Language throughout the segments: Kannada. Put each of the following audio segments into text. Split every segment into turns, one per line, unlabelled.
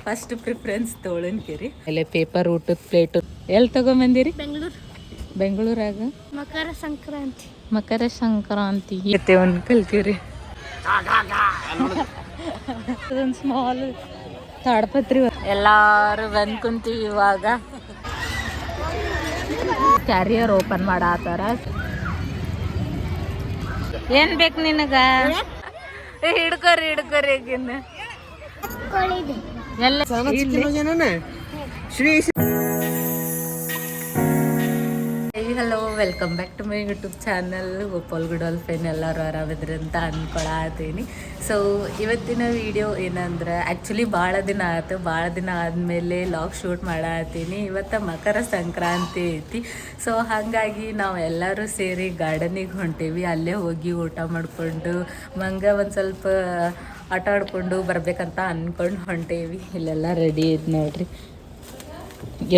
First preference ತೋಳನ್ಕೆರಿ. ಆಮೇಲೆ ಪೇಪರ್ ಊಟದ ಪ್ಲೇಟು ಎಲ್ಲಿ ತಗೊಂಬಂದಿರಿ? ಬೆಂಗಳೂರಾಗ ಮಕರ ಸಂಕ್ರಾಂತಿ ಒಂದು ಕಲ್ತೀರಿ. ಅದೊಂದು ಸ್ಮಾಲ್ ತಾಡ್ಪತ್ರಿ. ಎಲ್ಲಾರು ಬಂದು ಕುಂತೀವಿ. ಇವಾಗ ಕ್ಯಾರಿಯರ್ ಓಪನ್ ಮಾಡಾತಾರ. ಏನ್ ಬೇಕು ನಿನಗ? ಹಿಡ್ಕೋರಿ ಈಗಿನ ಎಲ್ಲ. Hello, welcome back to my YouTube channel Gopal Gudal ಫೇನ್. ಎಲ್ಲರೂ ಆರಾಮಿದ್ರಿ ಅಂತ ಅಂದ್ಕೊಳತ್ತೀನಿ. ಸೊ ಇವತ್ತಿನ ವಿಡಿಯೋ ಏನಂದ್ರೆ, ಆ್ಯಕ್ಚುಲಿ ಭಾಳ ದಿನ ಆದಮೇಲೆ ಲಾಗ್ ಶೂಟ್ ಮಾಡತ್ತೀನಿ. ಇವತ್ತು ಮಕರ ಸಂಕ್ರಾಂತಿ ಐತಿ. ಸೊ ಹಾಗಾಗಿ ನಾವು ಎಲ್ಲರೂ ಸೇರಿ ಗಾರ್ಡನಿಗೆ ಹೊಂಟೀವಿ. ಅಲ್ಲೇ ಹೋಗಿ ಊಟ ಮಾಡಿಕೊಂಡು ಒಂದು ಸ್ವಲ್ಪ ಆಟ ಆಡ್ಕೊಂಡು ಬರ್ಬೇಕಂತ ಅಂದ್ಕೊಂಡು ಹೊಂಟೇವಿ. ಇಲ್ಲೆಲ್ಲ ರೆಡಿ ಐತೆ ನೋಡ್ರಿ.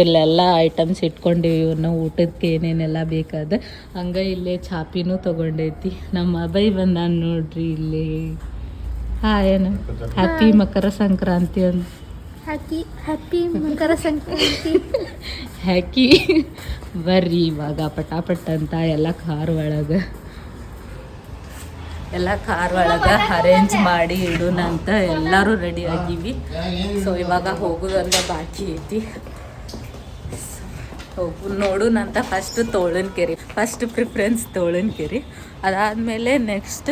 ಇಲ್ಲೆಲ್ಲ ಐಟಮ್ಸ್ ಇಟ್ಕೊಂಡಿವಿ. ನಾವು ಊಟಕ್ಕೆ ಏನೇನೆಲ್ಲ ಬೇಕಾದ ಹಂಗೆ ಇಲ್ಲೇ ಚಾಪಿನೂ ತೊಗೊಂಡೈತಿ. ನಮ್ಮ ಅಭಯ್ ಬಂದ ನೋಡ್ರಿ ಇಲ್ಲಿ. ಏನು ಹ್ಯಾಪಿ ಮಕರ ಸಂಕ್ರಾಂತಿ ಅಂತ. ಹ್ಯಾಪಿ ಮಕರ ಸಂಕ್ರಾಂತಿ ಹ್ಯಾಕಿ ಬರ್ರಿ ಇವಾಗ ಪಟಾಪಟ್ ಅಂತ ಎಲ್ಲ ಕಾರ್ ಒಳಗೆ ಅರೇಂಜ್ ಮಾಡಿ ಇಡೋಣ ಅಂತ ಎಲ್ಲರೂ ರೆಡಿ ಆಗಿವಿ. ಸೊ ಇವಾಗ ಹೋಗೋದಂದ್ರೆ ಬಾಕಿ ಐತಿ. ನೋಡೋಣ ಅಂತ ಫಸ್ಟ್ ತೋಳನ್ಕೆರಿ, ಫಸ್ಟ್ ಪ್ರಿಫರೆನ್ಸ್ ತೋಳನ್ಕೆರಿ. ಅದಾದಮೇಲೆ ನೆಕ್ಸ್ಟ್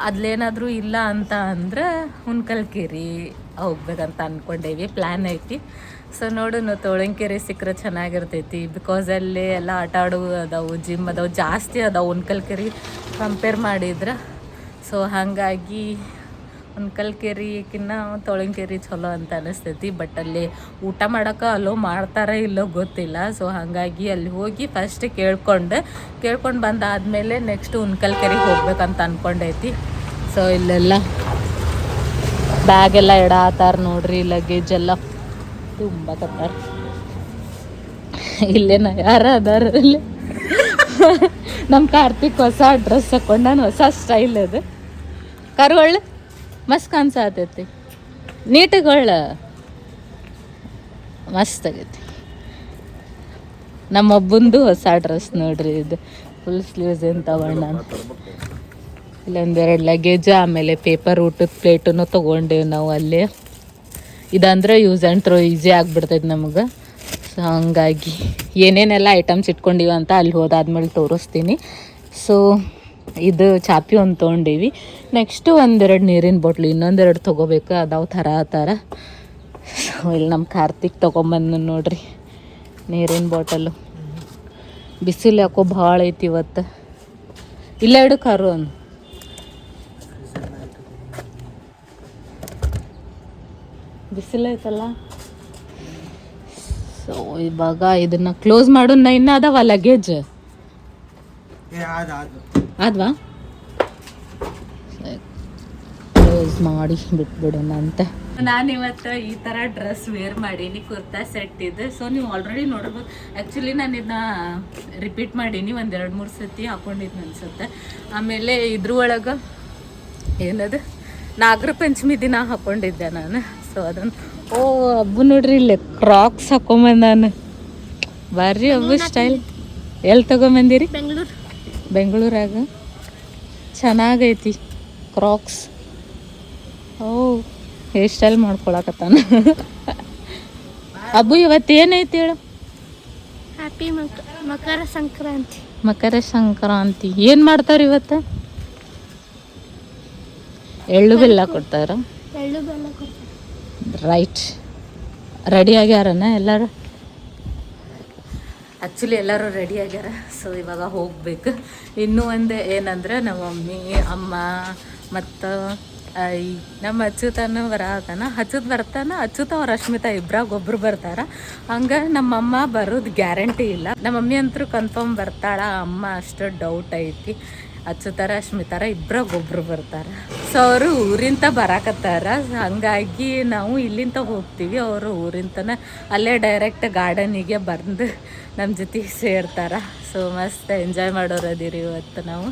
ಅದ್ಲೇನಾದರೂ ಇಲ್ಲ ಅಂತ ಅಂದ್ರೆ ಹುನ್ಕಲ್ಕೆರಿ ಹೋಗ್ಬೇಕಂತ ಅಂದ್ಕೊಂಡೇವಿ. ಪ್ಲ್ಯಾನ್ ಐತಿ. ಸೊ ನೋಡೋಣ, ತೋಳಂಕೆರೆ ಸಿಕ್ಕರೆ ಚೆನ್ನಾಗಿರ್ತೈತಿ. ಬಿಕಾಸ್ ಅಲ್ಲಿ ಎಲ್ಲ ಆಟ ಆಡೋವು ಅದಾವು, ಜಿಮ್ ಅದಾವು, ಜಾಸ್ತಿ ಅದಾವು ಹುನ್ಕಲ್ಕೆರೆ ಕಂಪೇರ್ ಮಾಡಿದ್ರೆ. ಸೊ ಹಾಗಾಗಿ ಹುನ್ಕಲ್ಕೆರೆಕಿನ್ನ ತೋಳಂಕೆರೆ ಚಲೋ ಅಂತ ಅನಿಸ್ತೈತಿ. ಬಟ್ ಅಲ್ಲಿ ಊಟ ಮಾಡೋಕೆ ಅಲೋ ಮಾಡ್ತಾರೋ ಇಲ್ಲೋ ಗೊತ್ತಿಲ್ಲ. ಸೊ ಹಾಗಾಗಿ ಅಲ್ಲಿ ಹೋಗಿ ಫಸ್ಟ್ ಕೇಳ್ಕೊಂಡು ಬಂದಾದಮೇಲೆ ನೆಕ್ಸ್ಟ್ ಹುನ್ಕಲ್ಕೆರೆಗೆ ಹೋಗ್ಬೇಕಂತ ಅಂದ್ಕೊಂಡೈತಿ. ಸೊ ಇಲ್ಲೆಲ್ಲ ಬ್ಯಾಗೆಲ್ಲ ಇಡಾತಾರ ನೋಡ್ರಿ. ಲಗೇಜ್ ಎಲ್ಲ ತುಂಬ ಕತ್ತಾರ. ಇಲ್ಲೇನ ಯಾರ ಅದಾರ ಇಲ್ಲಿ? ನಮ್ಮ ಕಾರ್ತಿಕ್ ಹೊಸ ಡ್ರೆಸ್ ಹಾಕೊಂಡಾನ, ಹೊಸ ಸ್ಟೈಲ್ ಅದು. ಕರುವಳ್ಳ ಮಸ್ತ್ ಕಾಣಿಸತೈತಿ, ನೀಟಗೊಳ್ಳ ಮಸ್ತ್ ಆಗೈತಿ. ನಮ್ಮಬ್ಬಂದು ಹೊಸ ಡ್ರೆಸ್ ನೋಡ್ರಿ. ಇದು ಫುಲ್ ಸ್ಲೀವ್ಸ್ ಏನು ತಗೊಂಡು ನಾನು. ಇಲ್ಲೊಂದೆರಡು ಲಗೇಜ್, ಆಮೇಲೆ ಪೇಪರ್ ಊಟದ ಪ್ಲೇಟನ್ನು ತೊಗೊಂಡೇವು ನಾವು ಅಲ್ಲಿ. ಇದಂದ್ರೆ ಯೂಸ್ ಆ್ಯಂಡ್ ಥ್ರೋ ಈಸಿ ಆಗಿಬಿಡ್ತೈತೆ ನಮಗೆ. ಸೊ ಹಂಗಾಗಿ ಏನೇನೆಲ್ಲ ಐಟಮ್ಸ್ ಇಟ್ಕೊಂಡಿವಿ ಅಂತ ಅಲ್ಲಿ ಹೋದಾದ್ಮೇಲೆ ತೋರಿಸ್ತೀನಿ. ಸೊ ಇದು ಚಾಪಿ ಒಂದು ತೊಗೊಂಡೀವಿ. ನೆಕ್ಸ್ಟು ಒಂದೆರಡು ನೀರಿನ ಬಾಟ್ಲು, ಇನ್ನೊಂದೆರಡು ತೊಗೋಬೇಕು, ಅದಾವ ಥರ. ಸೊ ಇಲ್ಲಿ ನಮ್ಮ ಕಾರ್ತಿಕ್ ತೊಗೊಂಬಂದು ನೋಡ್ರಿ ನೀರಿನ ಬಾಟಲು. ಬಿಸಿಲು ಯಾಕೋ ಭಾಳ ಐತಿ ಇವತ್ತು. ಇಲ್ಲೆರಡು ಕಾರು ಒಂದು ಬಿಸಿಲು ಐತಲ್ಲ. ಸೊ ಇವಾಗ ಇದನ್ನು ಕ್ಲೋಸ್ ಮಾಡೋಣ. ಇನ್ನೂ ಅದಾವ ಲಗೇಜ್ ಆದ್ವಾ? ಕ್ಲೋಸ್ ಮಾಡಿ ಬಿಟ್ಬಿಡೋಣ ಅಂತ. ನಾನಿವತ್ತು ಈ ಥರ ಡ್ರೆಸ್ ವೇರ್ ಮಾಡೀನಿ, ಕುರ್ತಾ ಸೆಟ್ ಇದೆ. ಸೊ ನೀವು ಆಲ್ರೆಡಿ ನೋಡ್ಬೋದು. ಆ್ಯಕ್ಚುಲಿ ನಾನು ಇದನ್ನ ರಿಪೀಟ್ ಮಾಡೀನಿ, 1-2-3 ಸತಿ ಹಾಕೊಂಡಿದ್ದು ಅನ್ಸುತ್ತೆ. ಆಮೇಲೆ ಇದ್ರೊಳಗೆ ಏನದು ನಾಗರ ಪಂಚಮಿ ದಿನ ಹಾಕ್ಕೊಂಡಿದ್ದೆ ನಾನು. ಸೊ ಅದನ್ನು ಹಬ್ಬ ನೋಡ್ರಿ, ಇಲ್ಲಿ ಕ್ರಾಕ್ಸ್ ಹಾಕೊಂಬಂದ ನಾನು. ಬರ್ರಿ ಹಬ್ಬ ಸ್ಟೈಲ್. ಎಲ್ಲಿ ತಗೊಂಬಂದಿರಿ? ಬೆಂಗಳೂರಾಗ ಚೆನ್ನಾಗೈತಿ ಕ್ರಾಕ್ಸ್. Hair style ಮಾಡ್ಕೊಳಕತ್ತಾನ. ಹಬ್ಬ ಇವತ್ತು ಏನೈತಿ ಹೇಳು? ಹ್ಯಾಪಿ ಮಕರ ಸಂಕ್ರಾಂತಿ. ಏನು ಮಾಡ್ತಾರೆ ಇವತ್ತು? ಎಳ್ಳು ಬೆಲ್ಲ ಕೊಡ್ತಾರ. ರೈಟ್. ರೆಡಿ ಆಗ್ಯಾರನ ಎಲ್ಲರೂ? ಆ್ಯಕ್ಚುಲಿ ಎಲ್ಲರೂ ರೆಡಿ ಆಗ್ಯಾರ. ಸೊ ಇವಾಗ ಹೋಗ್ಬೇಕು. ಇನ್ನೂ ಒಂದು ಏನಂದ್ರೆ, ನಮ್ಮ ಮಮ್ಮಿ, ಅಮ್ಮ ಮತ್ತು ನಮ್ಮ ಅಚ್ಚುತನೂ ಬರತಾನ. ಅಚ್ಚುತ ಅವ್ರ ರಶ್ಮಿತಾ ಇಬ್ರಾಗ ಒಬ್ರು ಬರ್ತಾರ. ಹಂಗೆ ನಮ್ಮಮ್ಮ ಬರೋದು ಗ್ಯಾರಂಟಿ ಇಲ್ಲ. ನಮ್ಮ ಮಮ್ಮಿ ಅಂತೂ ಕನ್ಫರ್ಮ್ ಬರ್ತಾಳ. ಅಮ್ಮ ಅಷ್ಟು ಡೌಟ್ ಐತಿ. ಅಚ್ಚುತಾರ ರಶ್ಮಿತಾರ ಇಬ್ರಾಗ ಒಬ್ರು ಬರ್ತಾರೆ. ಸೊ ಅವರು ಊರಿಂತ ಬರಾಕತ್ತಾರ. ಹಾಗಾಗಿ ನಾವು ಇಲ್ಲಿಂದ ಹೋಗ್ತೀವಿ, ಅವರು ಊರಿಂತನ ಅಲ್ಲೇ ಡೈರೆಕ್ಟ್ ಗಾರ್ಡನಿಗೆ ಬಂದು ನಮ್ಮ ಜೊತೆ ಸೇರ್ತಾರ. ಸೊ ಮಸ್ತ್ ಎಂಜಾಯ್ ಮಾಡೋರದಿರಿ ಇವತ್ತು ನಾವು.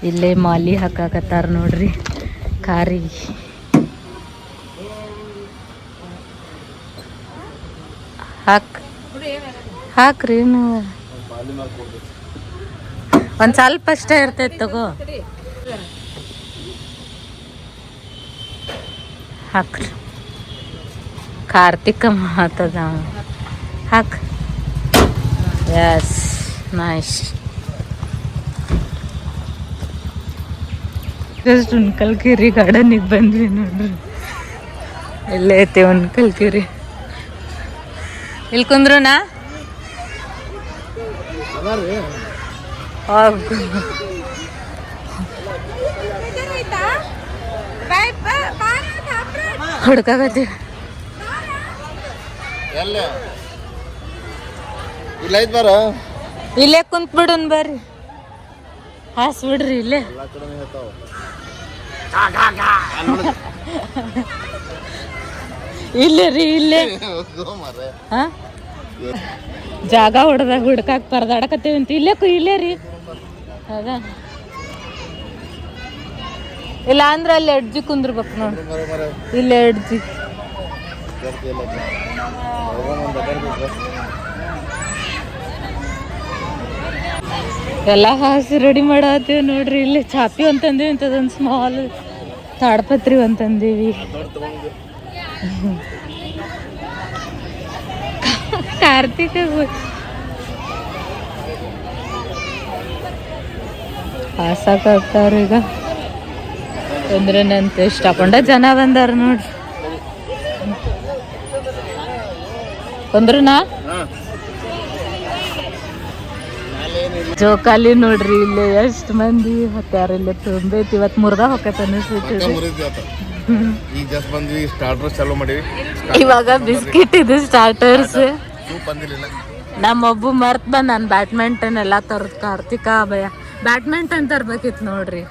ಇಲ್ಲೇ ಮಾಲಿ ಹಾಕಾಕತ್ತಾರ ನೋಡ್ರಿ ಕಾರಿಗೆ. ಹಾಕ್ರಿ ನೀವು ಒಂದು ಸ್ವಲ್ಪ ಅಷ್ಟೇ ಇರ್ತೈತೆ ತಗೋ ಹಾಕ್ರಿ ಕಾರ್ತಿಕ ಮಾತದ ಹಾಕ್ ಎಸ್ ನೈಸ್ ಜಸ್ಟ್ ಉಣ್ಕಲ್ಕೆರಿ ಗಾರ್ಡನಿಗೆ ಬಂದ್ವಿ ನೋಡ್ರಿ ಇಲ್ಲೇ ಐತೆ ಉಣ್ಕಲ್ಕೆರಿ ಇಲ್ಲಿ ಕುಂದ್ರುನಾ ಹುಡ್ಕಾಗತ್ತಿ ಇಲ್ಲೇ ಕುಂತ್ ಬಿಡುನ್ ಬರ್ರಿ ಹಾಸ್ ಬಿಡ್ರಿ ಇಲ್ಲೇ ಇಲ್ಲೇ ರೀ ಇಲ್ಲೇ ಜಾಗ ಹೊಡೆದಾಗ ಹುಡ್ಕಾಕ್ ಪರದಾಡಕತ್ತೇವಿ ಅಂತ ಇಲ್ಲೇ ರೀ ಅದ ಇಲ್ಲ ಅಂದ್ರೆ ಅಲ್ಲಿ ಎಡ್ಜಿ ಕುಂದ್ರಬೇಕು ನೋಡಿ ಇಲ್ಲೇ ಎಡ್ಜಿ ಎಲ್ಲ ಹಾಸಿ ರೆಡಿ ಮಾಡತ್ತೇವಿ ನೋಡ್ರಿ ಇಲ್ಲಿ ಚಾಪಿ ಅಂತಂದೇವಿ ಇಂಥದೊಂದು ಸ್ಮಾಲ್ ತಾಡ್ಪತ್ರಿ ಅಂತಂದೇವಿ ಕಾರ್ತಿಕ ಹಾಸಾಕತ್ತಾರ ಈಗ ಅಂದ್ರೆ ನಂತ ಇಷ್ಟಕೊಂಡ ಜನ ಬಂದಾರ ನೋಡ್ರಿ ಬಂದ್ರನಾ ಜೋಕಾಲಿ ನೋಡ್ರಿ ಇಲ್ಲಿ ಎಷ್ಟು ಮಂದಿ ಹತ್ತಾರ ಇಲ್ಲಿ ತುಂಬೈತಿ ಇವತ್ತು ಮುರ್ದ ಹೊಕ್ಕೈತೆ ಅನಿಸ್ತೈತಿ ಇವಾಗ ಬಿಸ್ಕಿಟ್ ಇದು ಸ್ಟಾರ್ಟರ್ಸ್ ನಮ್ಮೊಬ್ಬ ಮರ್ತ್ ಬಂದ್ ನಾನು ಬ್ಯಾಡ್ಮಿಂಟನ್ ಎಲ್ಲ ತರದ್ ಕಾರ್ತಿಕ ಭಯ ಬ್ಯಾಡ್ಮಿಂಟನ್ ತರ್ಬೇಕಿತ್ತು ನೋಡ್ರಿ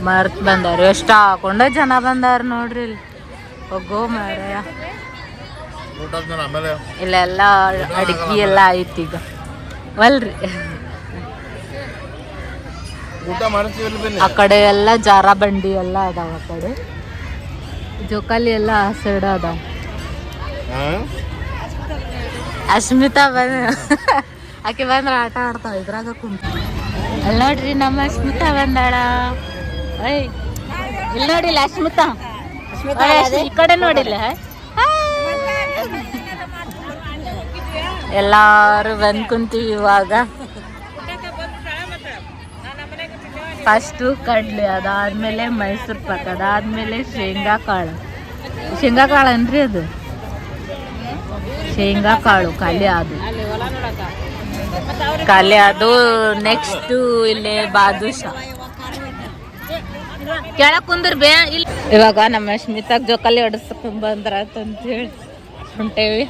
ಮರ್ತ್ ಬಂದಾರ ಎಷ್ಟ ಹಾಕೊಂಡ ಜನ ಬಂದಾರ ನೋಡ್ರಿ ಇಲ್ಲಿ ಹೋಗೋ ಮಾರಾಯ ಇಲ್ಲೆಲ್ಲ ಅಡ್ಗಿ ಎಲ್ಲ ಐತಿ ಈಗ ವಲ್ರಿ ಆ ಕಡೆ ಎಲ್ಲ ಜಾರ ಬಂಡಿ ಎಲ್ಲ ಅದಾವ ಆ ಕಡೆ ಜೋಕಾಲಿ ಎಲ್ಲ ಆ ಸೈಡ್ ಅದಾವ ಅಸ್ಮಿತಾ ಆಕೆ ಬಂದ್ರ ಆಟ ಆಡ್ತಾವ ಇದ್ರಾಗ ಕುಂತ ಅಲ್ಲಿ ನೋಡ್ರಿ ನಮ್ಮ ಅಸ್ಮಿತಾ ಬಂದಾಳ ಐ ಇಲ್ಲಿ ನೋಡಿಲ್ಲ ಅಸ್ಮಿತಾ ಈ ಕಡೆ ನೋಡಿಲ್ಲ ಎಲ್ಲಾರು ಬಂದ್ ಕುಂತೀವಿ ಇವಾಗ ಫಸ್ಟು ಕಡ್ಲೆ ಅದಾದ್ಮೇಲೆ ಮೈಸೂರು ಪಾಕ್ ಅದಾದ್ಮೇಲೆ ಶೇಂಗಾ ಕಾಳು ಅನ್ರಿ ಅದು ಶೇಂಗಾ ಕಾಳು ಖಾಲಿ ಅದು ನೆಕ್ಸ್ಟ್ ಇಲ್ಲಿ ಬಾದುಷಾ ಕೆಳಕ್ ಕುಂದ್ರ ಬೇ ಇಲ್ಲಿ ಇವಾಗ ನಮ್ಮ ಸ್ಮಿತಾಗ ಜೋಕಾಲಿ ಹೊಡಸ್ಕೊಂಡ್ ಬಂದ್ರ ಅಂತ ಹೇಳಿ ಹೊಂಟೇವಿ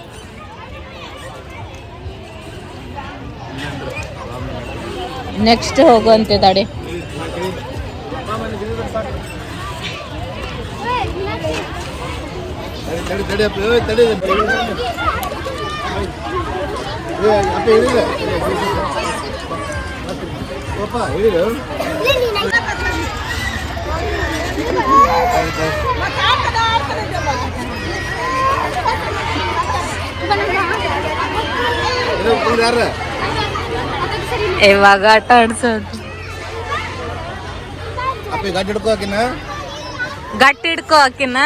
ನೆಕ್ಸ್ಟ್ ಹೋಗುವಂತೆ ದಾಡಿ ಇವಾಗ ಆಟ ಆಡ್ಸೋದು ಗಟ್ಟಿ ಹಿಡ್ಕೋ ಆಕಿನ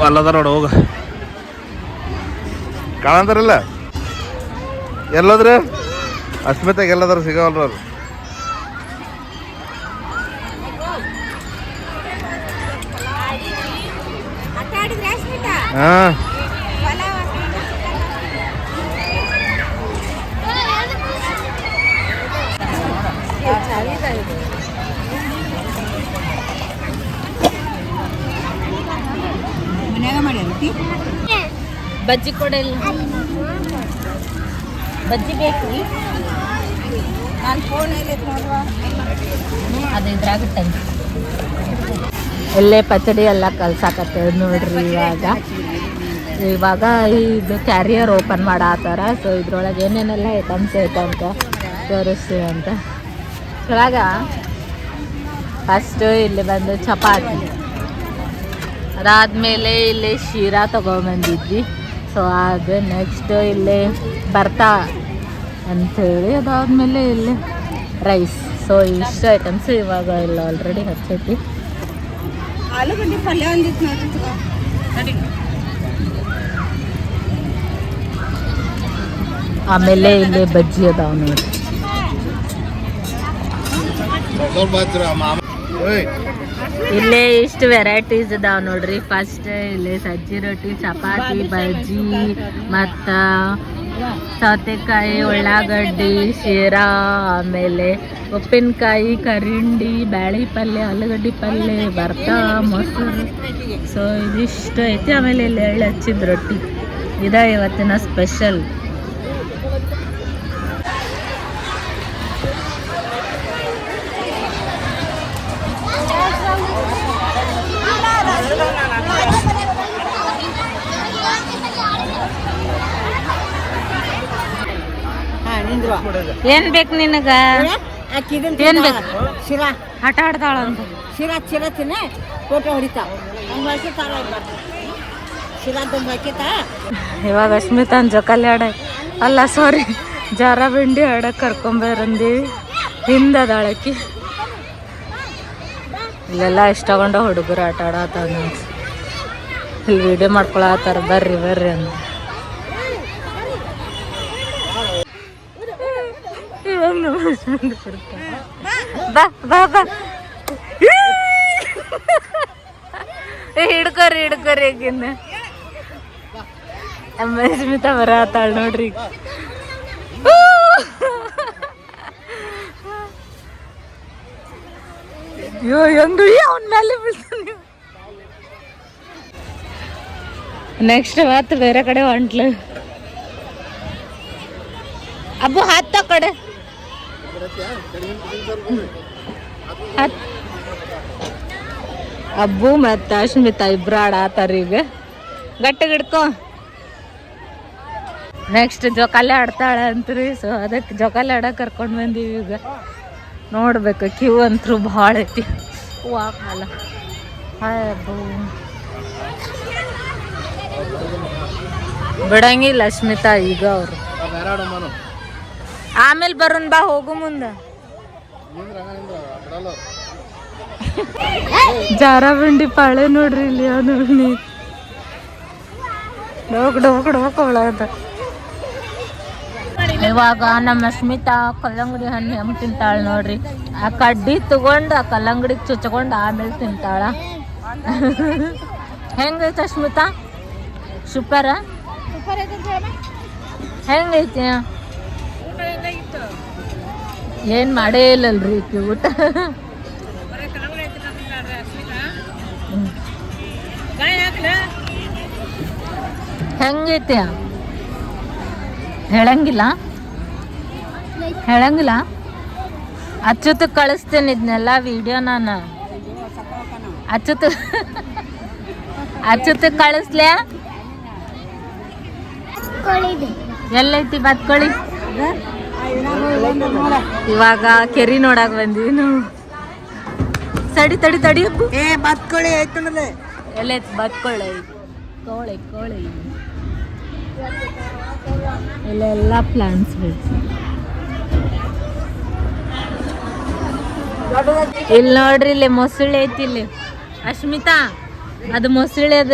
ಅಲ್ಲದಾರ ನೋಡ ಹೋಗ ಕಾಣಂತಾರಲ್ಲ ಎಲ್ಲದ್ರ ಅಸ್ಮಿತಾಗ ಎಲ್ಲದಾರ ಸಿಗವಲ್ರ ಅವ್ರು ಹಾ
ಬಜ್ಜಿ ಕೊಡಲ್ಲ ಬಜ್ಜಿ ಬೇಕ್ರಿ
ನಾನು ಫೋನಲ್ಲಿ ನೋಡುವ
ಅದು ಇದ್ರಾಗ ತಂದು ಎಲ್ಲೇ ಪಚಡಿ ಎಲ್ಲ ಕಲ್ಸಾಕತ್ತೇವೆ ನೋಡ್ರಿ. ಇವಾಗ ಇದು ಕ್ಯಾರಿಯರ್ ಓಪನ್ ಮಾಡಾತಾರ. ಸೊ ಇದ್ರೊಳಗೆ ಏನೇನೆಲ್ಲ ಐಟಮ್ಸ್ ಐತಂತ ತೋರಿಸ್ತೀವಿ ಅಂತ. ಇವಾಗ ಫಸ್ಟು ಇಲ್ಲಿ ಬಂದು ಚಪಾತಿ, ಅದಾದಮೇಲೆ ಇಲ್ಲಿ ಶೀರಾ ತೊಗೊಂಬಂದಿದ್ವಿ. ಸೊ ಅದು ನೆಕ್ಸ್ಟ್ ಇಲ್ಲಿ ಬರ್ತಾ ಅಂಥೇಳಿ, ಅದಾದಮೇಲೆ ಇಲ್ಲಿ ರೈಸ್. ಸೊ ಇಷ್ಟು ಐಟಮ್ಸ್ ಇವಾಗ ಇಲ್ಲ ಆಲ್ರೆಡಿ ಹಚ್ಚೈತಿ.
ಆಲೂಗಡ್ಡೆ ಪಲ್ಯ ಒಂದಿತ್ತು ನೋಡ್ರಿ.
ಆಮೇಲೆ ಇಲ್ಲಿ ಬಜ್ಜಿ ಅದಾವ ನೋಡಿ. ಇಲ್ಲೇ ಇಷ್ಟು ವೆರೈಟೀಸ್ ಅದಾವ ನೋಡ್ರಿ. ಫಸ್ಟ್ ಇಲ್ಲಿ ಸಜ್ಜಿ ರೊಟ್ಟಿ, ಚಪಾತಿ, ಬಜ್ಜಿ, ಮತ್ತು ಸೌತೆಕಾಯಿ, ಉಳ್ಳಾಗಡ್ಡಿ, ಶೀರಾ, ಆಮೇಲೆ ಉಪ್ಪಿನಕಾಯಿ, ಕರಿಂಡಿ, ಬ್ಯಾಳಿ ಪಲ್ಯ, ಆಲೂಗಡ್ಡೆ ಪಲ್ಯ, ಬರ್ತಾ, ಮೊಸರು. ಸೊ ಇದಿಷ್ಟು ಐತಿ. ಆಮೇಲೆ ಇಲ್ಲಿ ಎಳ್ಳು ಹಚ್ಚಿದ ರೊಟ್ಟಿ. ಇದ ಇವತ್ತಿನ ಸ್ಪೆಷಲ್. ಏನ್ ಬೇಕು ನಿನಗ? ಏನ್ ಬೇಕು?
ಶಿರಾ
ಆಟ ಆಡ್ತಾಳಂತ.
ಶಿರಾ ತಿನ್ನ ಫೋಟೋ ಹೊಡಿತಾವ. ಶಿರಾ ತುಂಬ ಹಾಕಿತ.
ಇವಾಗ ಅಶ್ಮಿತಾನ್ ಜೊಕಾಲಿ ಆಡ ಅಲ್ಲ ಸಾರಿ ಜಾರ ಬಂಡಿ ಆಡಕ್ಕೆ ಕರ್ಕೊಂಬರಂದೀವಿ. ಹಿಂದದಾಳಕಿ ಇಲ್ಲೆಲ್ಲ ಇಷ್ಟಗೊಂಡ ಹುಡುಗರು ಆಟ ಆಡತ್ತಾವ. ಇಲ್ಲಿ ವಿಡಿಯೋ ಮಾಡ್ಕೊಳತ್ತಾರ. ಬರ್ರಿ ಬರ್ರಿ ಅಂತ. ಬಾ ಬಾ ಬಾ ಹಿಡ್ಕೊರಿ ಈಗಿನ್ನ ಸ್ಮಿತಾ ಬರತ್ತಾಳ ನೋಡ್ರಿ. ಅಯ್ಯೋ ಹೆಂಗ ಅವನ ಮೇಲೆ ಬೀಳ್ತಾನೆ. ನೆಕ್ಸ್ಟ್ ಮತ್ತೆ ಬೇರೆ ಕಡೆ ಹೊಂಟ್ಲು. ಅಬ್ಬು ಹತ್ತ ಕಡೆ ಅಬ್ಬು ಮತ್ತು ಅಶ್ಮಿತಾ ಇಬ್ರು ಆಡಾತಾರ. ಈಗ ಗಟ್ಟಿಗೆ ಹಿಡ್ಕೊ. ನೆಕ್ಸ್ಟ್ ಜೋಕಾಲಿ ಆಡ್ತಾಳೆ ಅಂತ್ರಿ. ಸೊ ಅದಕ್ಕೆ ಜೋಕಾಲಿ ಆಡಕ್ಕೆ ಕರ್ಕೊಂಡು ಬಂದೀವಿ. ಈಗ ನೋಡ್ಬೇಕು, ಕ್ಯೂ ಅಂತೂ ಭಾಳ ಐತಿ. ವಾಕಲ್ಲ ಅಬ್ಬು ಬಿಡಂಗಿಲ್ಲ ಅಶ್ಮಿತಾ ಈಗ ಅವರು. ಆಮೇಲೆ ಬರೋನ್ ಬಾ, ಹೋಗು ಮುಂದೆ. ಜಾರ ಬಂಡಿ ಪಾಳೆ ನೋಡ್ರಿ ಇಲ್ಲಿ. ನೋಡಿ ಡೋಕ್ ಇವಾಗ ನಮ್ಮ ಅಶ್ಮಿತಾ ಕಲ್ಲಂಗಡಿ ಹಣ್ಣು ಹೆಂಗೆ ತಿಂತಾಳ ನೋಡ್ರಿ. ಆ ಕಡ್ಡಿ ತಗೊಂಡು ಆ ಕಲ್ಲಂಗಡಿಗೆ ಚುಚ್ಕೊಂಡು ಆಮೇಲೆ ತಿಂತಾಳ. ಹೆಂಗೈತೆ ಅಶ್ಮಿತಾ? ಸೂಪರ? ಹೆಂಗೈತಿ? ಏನು ಮಾಡೇ ಇಲ್ಲಲ್ರಿ ಈಕಿ ಊಟ. ಹೆಂಗೈತಿ? ಹೇಳಂಗಿಲ್ಲ ಅಚ್ಚುತ ಕಳಿಸ್ತೇನೆ ಇದನ್ನೆಲ್ಲ ವಿಡಿಯೋ. ನಾನು ಅಚ್ಚುತ ಕಳಿಸ್ಲೇ? ಎಲ್ಲೈತಿ ಬತ್ಕೊಳ್ಳಿ? ಇವಾಗ ಕೆರಿ ನೋಡಕ್ ಬಂದಿವಿ ನಾವು. ತಡಿ ಅಪ್ಪು.
ಬತ್ಕೊಳ್ಳಿ ಆಯ್ತು.
ಎಲ್ಲೈತಿ ಬತ್ಕೊಳ್ಳಿ? ಕೋಳಿ ಇಲ್ಲೆಲ್ಲ ಪ್ಲಾಂಟ್ಸ್ ಬೇಕು. ಇಲ್ಲಿ ನೋಡ್ರಿ, ಇಲ್ಲಿ ಮೊಸಳೆ ಐತಿ. ಇಲ್ಲಿ ಅಶ್ಮಿತಾ ಅದು ಮೊಸಳೆ ಅದ.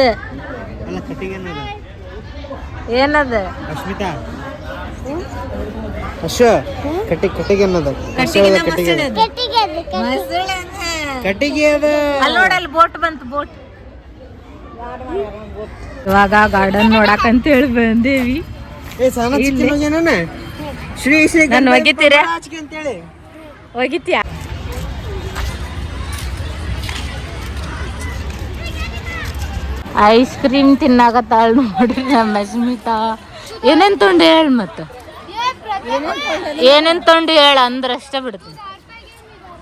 ಏನದ
ಅಶ್ಮಿತಾ? ಕಟ್ಟಿಗೆ
ಅಲ್ಲಿ ನೋಡಲ್ಲಿ ಬೋಟ್ ಬಂತು. ಬೋಟ್ ಇವಾಗ ಗಾರ್ಡನ್ ನೋಡಕಂತ ಹೇಳಿ ಬಂದೇವಿ. ನಾನು ಒಗಿತೀರ? ಒಗಿತೀಯ? ಐಸ್ ಕ್ರೀಮ್ ತಿನ್ನಾಕತ್ತಾಳ ನೋಡ್ರಿ ನಮ್ಮ ಅಶ್ಮಿತಾ. ಏನೇನ್ ತೊಂಡೆ ಹೇಳಿ. ಮತ್ತೆ ಏನೇನು ತೊಂಡು ಹೇಳ ಅಂದ್ರೆ ಅಷ್ಟೇ ಬಿಡ್ತೀನಿ,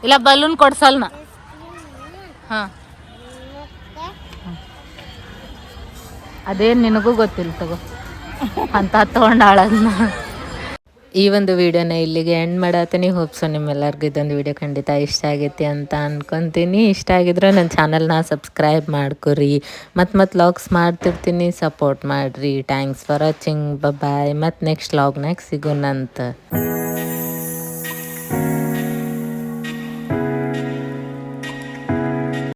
ಇಲ್ಲ ಬಲೂನ್ ಕೊಡ್ಸಲ್ನ. ಹಾಂ ಅದೇನು ನಿನಗೂ ಗೊತ್ತಿಲ್ಲ ತಗೋ ಅಂತ ತೊಗೊಂಡಾಳನ್ನ. ಈ ಒಂದು ವಿಡಿಯೋನ ಇಲ್ಲಿಗೆ ಎಂಡ್ ಮಾಡತ್ತೀನಿ. ಹೋಪ್ಸು ನಿಮ್ಮೆಲ್ಲರಿಗೂ ಇದೊಂದು ವಿಡಿಯೋ ಖಂಡಿತ ಇಷ್ಟ ಆಗೈತಿ ಅಂತ ಅನ್ಕೊತೀನಿ. ಇಷ್ಟ ಆಗಿದ್ರೆ ನನ್ನ ಚಾನಲ್ನ ಸಬ್ಸ್ಕ್ರೈಬ್ ಮಾಡ್ಕೊರಿ. ಮತ್ತು ಲಾಗ್ಸ್ ಮಾಡ್ತಿರ್ತೀನಿ, ಸಪೋರ್ಟ್ ಮಾಡಿರಿ. Thanks for watching. ಬಾಯ್. ಮತ್ತು ನೆಕ್ಸ್ಟ್ ಲಾಗ್ನಾಗ ಸಿಗೋಣಂತ.